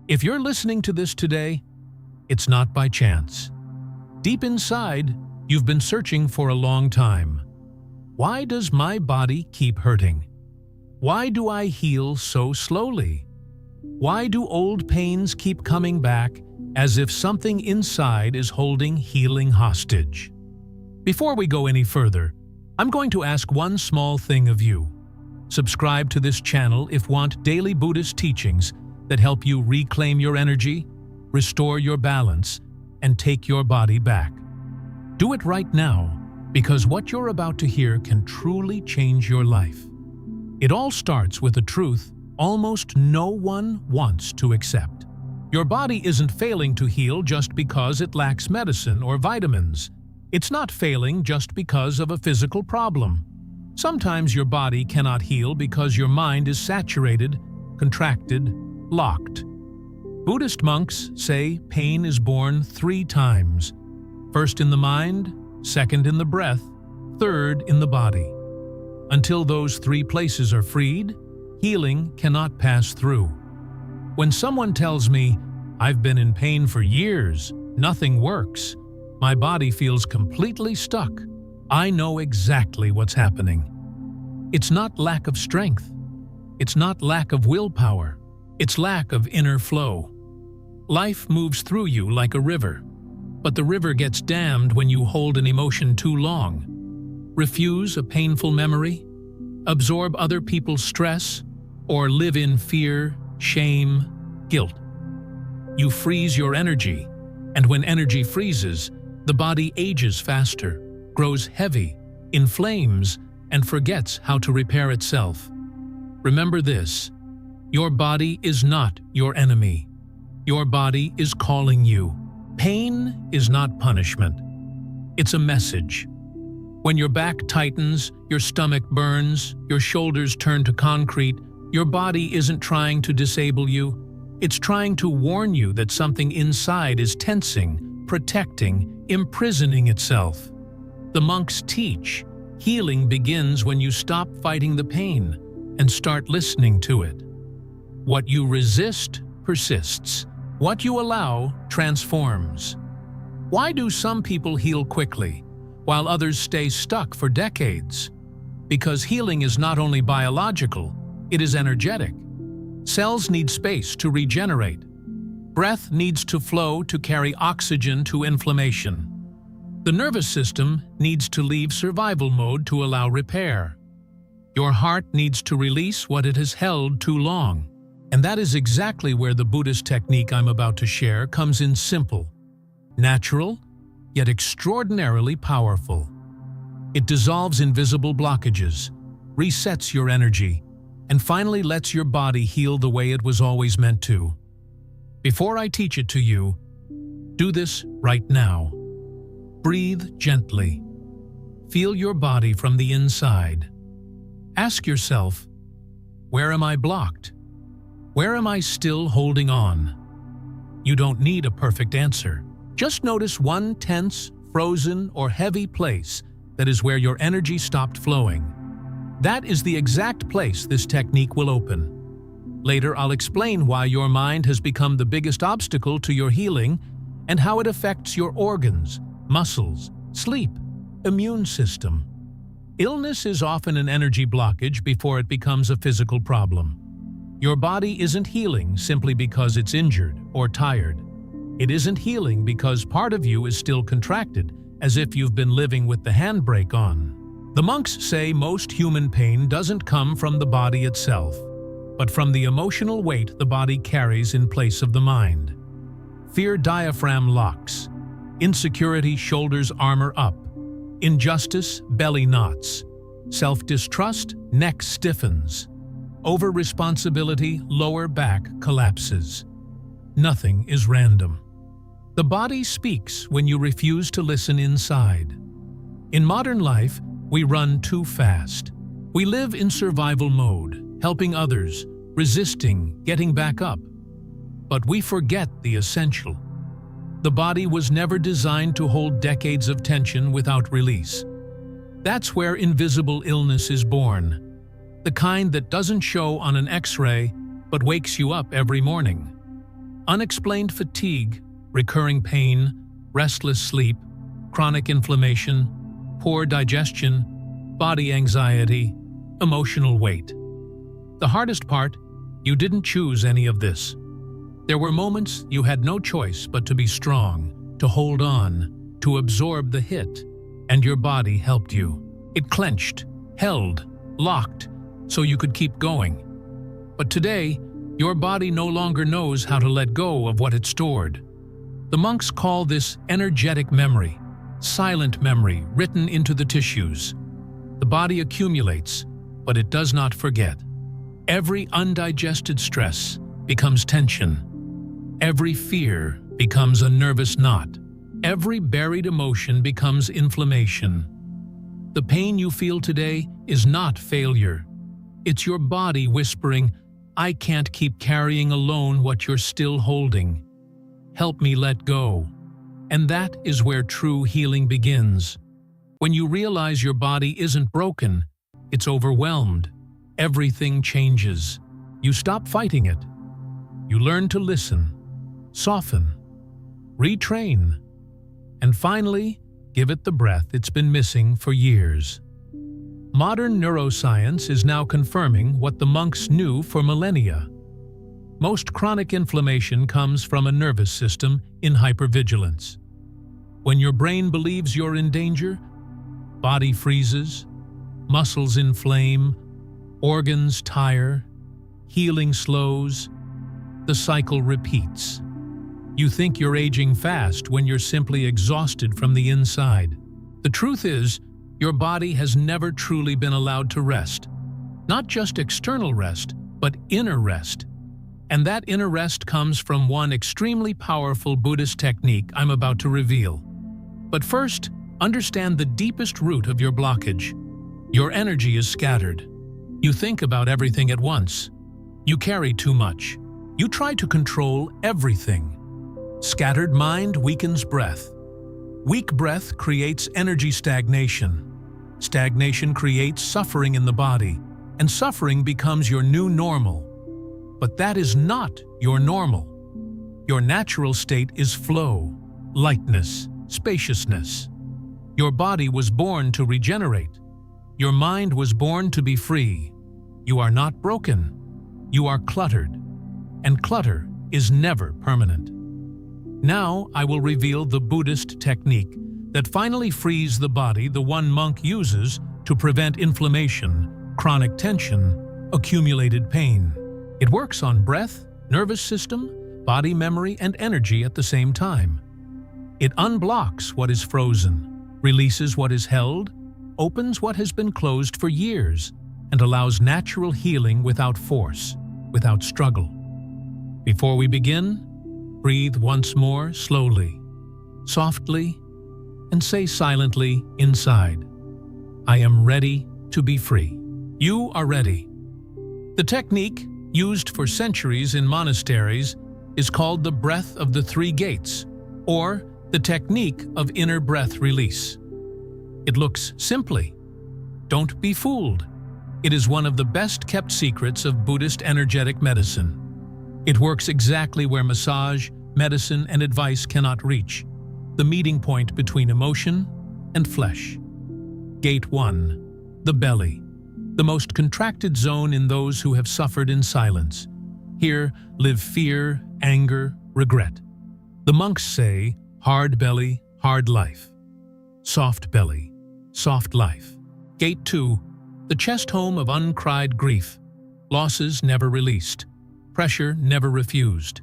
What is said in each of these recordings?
If you're listening to this today, it's not by chance. Deep inside, you've been searching for a long time. Why does my body keep hurting? Why do I heal so slowly? Why do old pains keep coming back as if something inside is holding healing hostage? Before we go any further, I'm going to ask one small thing of you. Subscribe to this channel if you want daily Buddhist teachings that help you reclaim your energy, restore your balance, and take your body back. Do it right now, because what you're about to hear can truly change your life. It all starts with a truth almost no one wants to accept. Your body isn't failing to heal just because it lacks medicine or vitamins. It's not failing just because of a physical problem. Sometimes your body cannot heal because your mind is saturated, contracted, locked. Buddhist monks say pain is born 3 times. First in the mind, second in the breath, third in the body. Until those 3 places are freed, healing cannot pass through. When someone tells me, "I've been in pain for years, nothing works, my body feels completely stuck," I know exactly what's happening. It's not lack of strength. It's not lack of willpower. It's lack of inner flow. Life moves through you like a river, but the river gets dammed when you hold an emotion too long. Refuse a painful memory, absorb other people's stress, or live in fear, shame, guilt. You freeze your energy, and when energy freezes, the body ages faster, grows heavy, inflames, and forgets how to repair itself. Remember this: your body is not your enemy. Your body is calling you. Pain is not punishment. It's a message. When your back tightens, your stomach burns, your shoulders turn to concrete, your body isn't trying to disable you. It's trying to warn you that something inside is tensing, protecting, imprisoning itself. The monks teach, healing begins when you stop fighting the pain and start listening to it. What you resist persists. What you allow transforms. Why do some people heal quickly, while others stay stuck for decades? Because healing is not only biological, it is energetic. Cells need space to regenerate. Breath needs to flow to carry oxygen to inflammation. The nervous system needs to leave survival mode to allow repair. Your heart needs to release what it has held too long. And that is exactly where the Buddhist technique I'm about to share comes in: simple, natural, yet extraordinarily powerful. It dissolves invisible blockages, resets your energy, and finally lets your body heal the way it was always meant to. Before I teach it to you, do this right now. Breathe gently. Feel your body from the inside. Ask yourself, where am I blocked? Where am I still holding on? You don't need a perfect answer. Just notice one tense, frozen, or heavy place that is where your energy stopped flowing. That is the exact place this technique will open. Later, I'll explain why your mind has become the biggest obstacle to your healing and how it affects your organs, muscles, sleep, immune system. Illness is often an energy blockage before it becomes a physical problem. Your body isn't healing simply because it's injured or tired. It isn't healing because part of you is still contracted, as if you've been living with the handbrake on. The monks say most human pain doesn't come from the body itself, but from the emotional weight the body carries in place of the mind. Fear diaphragm locks. Insecurity shoulders armor up. Injustice belly knots. Self-distrust neck stiffens. Over-responsibility lower back collapses. Nothing is random. The body speaks when you refuse to listen inside. In modern life, we run too fast. We live in survival mode, helping others, resisting, getting back up. But we forget the essential. The body was never designed to hold decades of tension without release. That's where invisible illness is born. The kind that doesn't show on an X-ray, but wakes you up every morning. Unexplained fatigue, recurring pain, restless sleep, chronic inflammation, poor digestion, body anxiety, emotional weight. The hardest part, you didn't choose any of this. There were moments you had no choice but to be strong, to hold on, to absorb the hit, and your body helped you. It clenched, held, locked, so you could keep going. But today, your body no longer knows how to let go of what it stored. The monks call this energetic memory, silent memory written into the tissues. The body accumulates, but it does not forget. Every undigested stress becomes tension. Every fear becomes a nervous knot. Every buried emotion becomes inflammation. The pain you feel today is not failure. It's your body whispering, "I can't keep carrying alone what you're still holding. Help me let go." And that is where true healing begins. When you realize your body isn't broken, it's overwhelmed. Everything changes. You stop fighting it. You learn to listen, soften, retrain, and finally, give it the breath it's been missing for years. Modern neuroscience is now confirming what the monks knew for millennia. Most chronic inflammation comes from a nervous system in hypervigilance. When your brain believes you're in danger, body freezes, muscles inflame, organs tire, healing slows, the cycle repeats. You think you're aging fast when you're simply exhausted from the inside. The truth is, your body has never truly been allowed to rest. Not just external rest, but inner rest. And that inner rest comes from one extremely powerful Buddhist technique I'm about to reveal. But first, understand the deepest root of your blockage. Your energy is scattered. You think about everything at once. You carry too much. You try to control everything. Scattered mind weakens breath. Weak breath creates energy stagnation. Stagnation creates suffering in the body, and suffering becomes your new normal. But that is not your normal. Your natural state is flow, lightness, spaciousness. Your body was born to regenerate. Your mind was born to be free. You are not broken. You are cluttered. And clutter is never permanent. Now I will reveal the Buddhist technique that finally frees the body the one monk uses to prevent inflammation, chronic tension, accumulated pain. It works on breath, nervous system, body memory, and energy at the same time. It unblocks what is frozen, releases what is held, opens what has been closed for years, and allows natural healing without force, without struggle. Before we begin, breathe once more slowly, softly, and say silently inside, "I am ready to be free." You are ready. The technique, used for centuries in monasteries, is called the breath of the three gates, or the technique of inner breath release. It looks simply. Don't be fooled. It is one of the best-kept secrets of Buddhist energetic medicine. It works exactly where massage, medicine, and advice cannot reach, the meeting point between emotion and flesh. Gate 1. The belly, the most contracted zone in those who have suffered in silence. Here live fear, anger, regret. The monks say, hard belly, hard life. Soft belly, soft life. Gate 2. The chest home of uncried grief. Losses never released. Pressure never refused.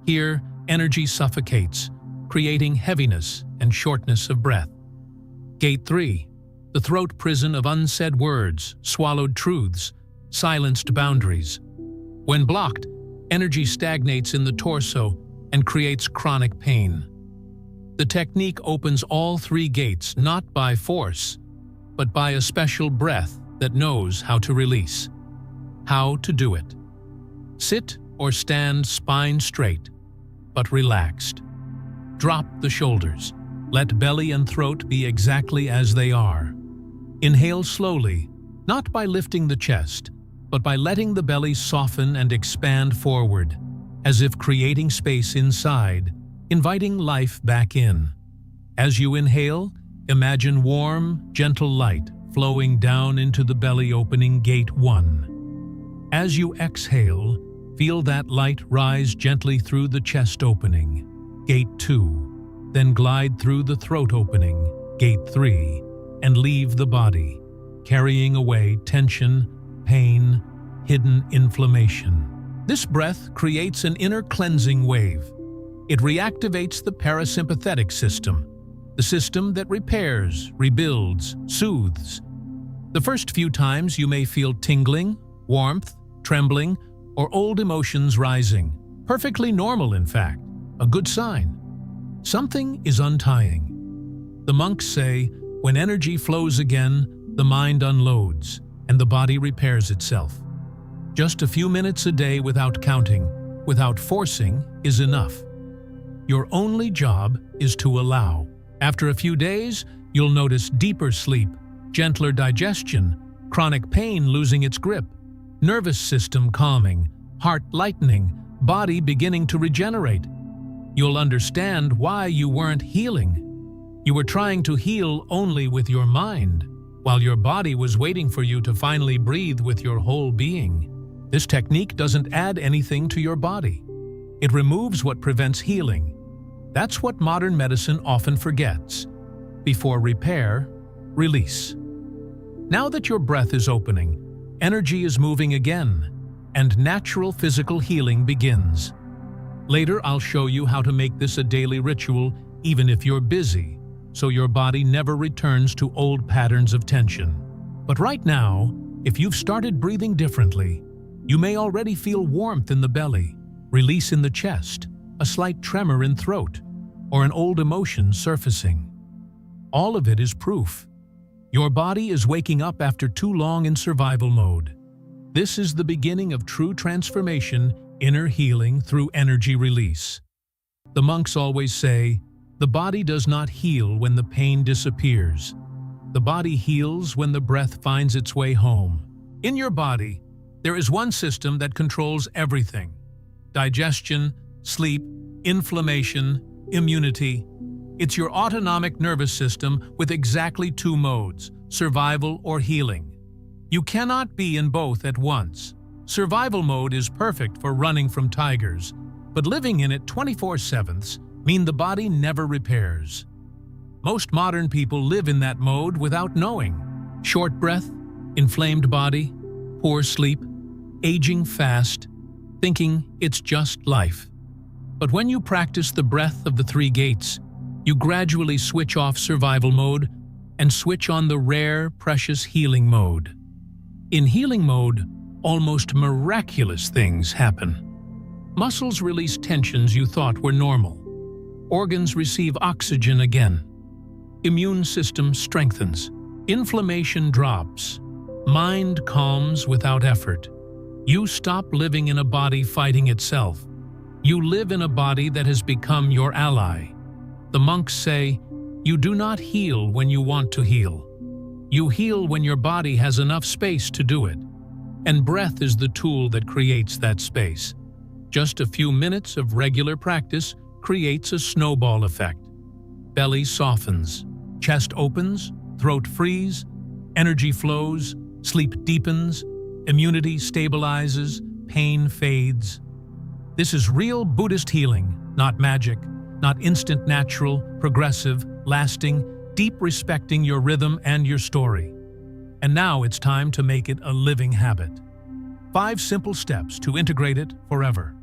Here, energy suffocates, creating heaviness and shortness of breath. Gate 3. The throat prison of unsaid words, swallowed truths, silenced boundaries. When blocked, energy stagnates in the torso and creates chronic pain. The technique opens all three gates not by force, but by a special breath that knows how to release. How to do it. Sit or stand spine straight, but relaxed. Drop the shoulders. Let belly and throat be exactly as they are. Inhale slowly, not by lifting the chest, but by letting the belly soften and expand forward. as if creating space inside, inviting life back in. As you inhale, imagine warm, gentle light flowing down into the belly opening gate 1. As you exhale, feel that light rise gently through the chest opening, gate 2, then glide through the throat opening, gate 3, and leave the body, carrying away tension, pain, hidden inflammation. This breath creates an inner cleansing wave. It reactivates the parasympathetic system, the system that repairs, rebuilds, soothes. The first few times you may feel tingling, warmth, trembling, or old emotions rising. Perfectly normal, in fact. A good sign. Something is untying. The monks say, when energy flows again, the mind unloads, and the body repairs itself. Just a few minutes a day without counting, without forcing, is enough. Your only job is to allow. After a few days, you'll notice deeper sleep, gentler digestion, chronic pain losing its grip, nervous system calming, heart lightening, body beginning to regenerate. You'll understand why you weren't healing. You were trying to heal only with your mind, while your body was waiting for you to finally breathe with your whole being. This technique doesn't add anything to your body. It removes what prevents healing. That's what modern medicine often forgets. Before repair, release. Now that your breath is opening, energy is moving again, and natural physical healing begins. Later, I'll show you how to make this a daily ritual, even if you're busy, so your body never returns to old patterns of tension. But right now, if you've started breathing differently, you may already feel warmth in the belly, release in the chest, a slight tremor in throat, or an old emotion surfacing. All of it is proof. Your body is waking up after too long in survival mode. This is the beginning of true transformation, inner healing through energy release. The monks always say, the body does not heal when the pain disappears. The body heals when the breath finds its way home. In your body, there is one system that controls everything: digestion, sleep, inflammation, immunity. It's your autonomic nervous system with exactly 2 modes, survival or healing. You cannot be in both at once. Survival mode is perfect for running from tigers, but living in it 24/7 means the body never repairs. Most modern people live in that mode without knowing. Short breath, inflamed body, poor sleep, aging fast, thinking it's just life. But when you practice the breath of the 3 gates, you gradually switch off survival mode and switch on the rare, precious healing mode. In healing mode, almost miraculous things happen. Muscles release tensions you thought were normal. Organs receive oxygen again. Immune system strengthens. Inflammation drops. Mind calms without effort. You stop living in a body fighting itself. You live in a body that has become your ally. The monks say, you do not heal when you want to heal. You heal when your body has enough space to do it. And breath is the tool that creates that space. Just a few minutes of regular practice creates a snowball effect. Belly softens, chest opens, throat frees, energy flows, sleep deepens, immunity stabilizes, pain fades. This is real Buddhist healing, not magic, not instant natural, progressive, lasting, deep respecting your rhythm and your story. And now it's time to make it a living habit. 5 simple steps to integrate it forever.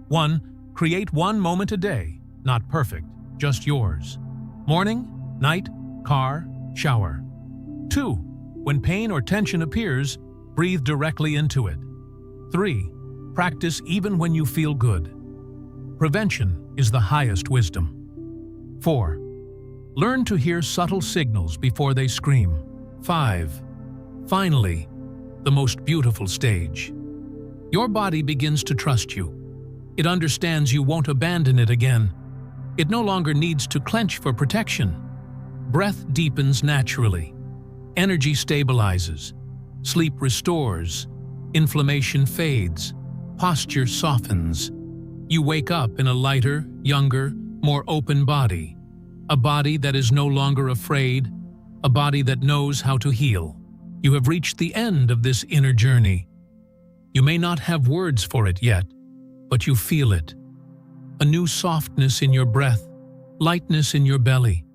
1. Create 1 moment a day, not perfect, just yours. Morning, night, car, shower. 2. When pain or tension appears, breathe directly into it. 3. Practice even when you feel good. Prevention is the highest wisdom. 4. Learn to hear subtle signals before they scream. 5. Finally, the most beautiful stage. Your body begins to trust you. It understands you won't abandon it again. It no longer needs to clench for protection. Breath deepens naturally. Energy stabilizes. Sleep restores. Inflammation fades. Posture softens. You wake up in a lighter, younger, more open body. A body that is no longer afraid, a body that knows how to heal. You have reached the end of this inner journey. You may not have words for it yet, but you feel it. A new softness in your breath, lightness in your belly,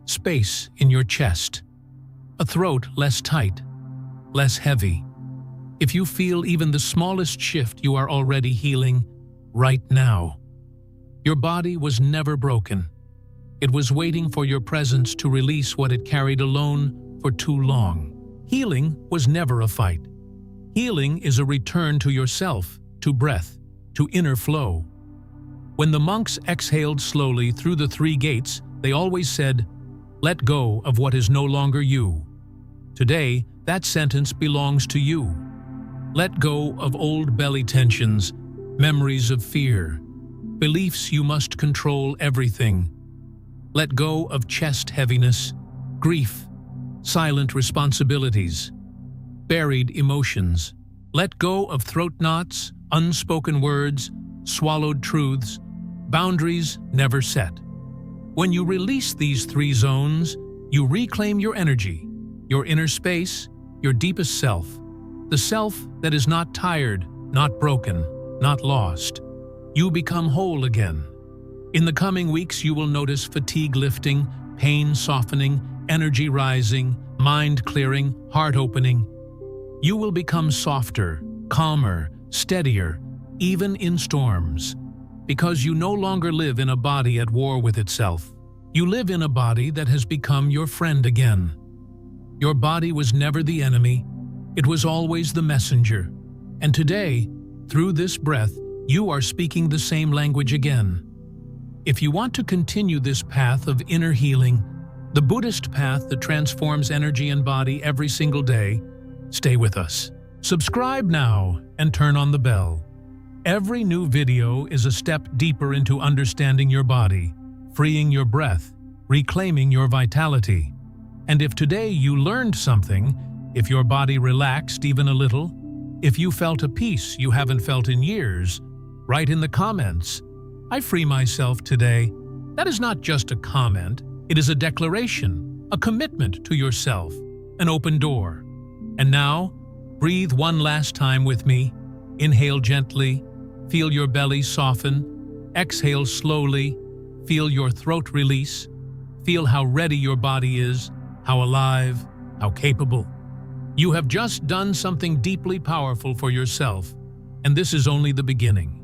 space in your chest. A throat less tight, less heavy. If you feel even the smallest shift, you are already healing right now. Your body was never broken. It was waiting for your presence to release what it carried alone for too long. Healing was never a fight. Healing is a return to yourself, to breath, to inner flow. When the monks exhaled slowly through the 3 gates, they always said, "Let go of what is no longer you." Today, that sentence belongs to you. Let go of old belly tensions, memories of fear, beliefs you must control everything. Let go of chest heaviness, grief, silent responsibilities, buried emotions. Let go of throat knots, unspoken words, swallowed truths, boundaries never set. When you release these 3 zones, you reclaim your energy, your inner space, your deepest self, the self that is not tired, not broken, not lost. You become whole again. In the coming weeks, you will notice fatigue lifting, pain softening, energy rising, mind clearing, heart opening. You will become softer, calmer, steadier, even in storms, because you no longer live in a body at war with itself. You live in a body that has become your friend again. Your body was never the enemy, it was always the messenger. And today, through this breath, you are speaking the same language again. If you want to continue this path of inner healing, the Buddhist path that transforms energy and body every single day, stay with us. Subscribe now and turn on the bell. Every new video is a step deeper into understanding your body, freeing your breath, reclaiming your vitality. And if today you learned something, if your body relaxed even a little, if you felt a peace you haven't felt in years, write in the comments, "I free myself today." That is not just a comment, it is a declaration, a commitment to yourself, an open door. And now, breathe one last time with me. Inhale gently, feel your belly soften. Exhale slowly, feel your throat release. Feel how ready your body is, how alive, how capable. You have just done something deeply powerful for yourself, and this is only the beginning.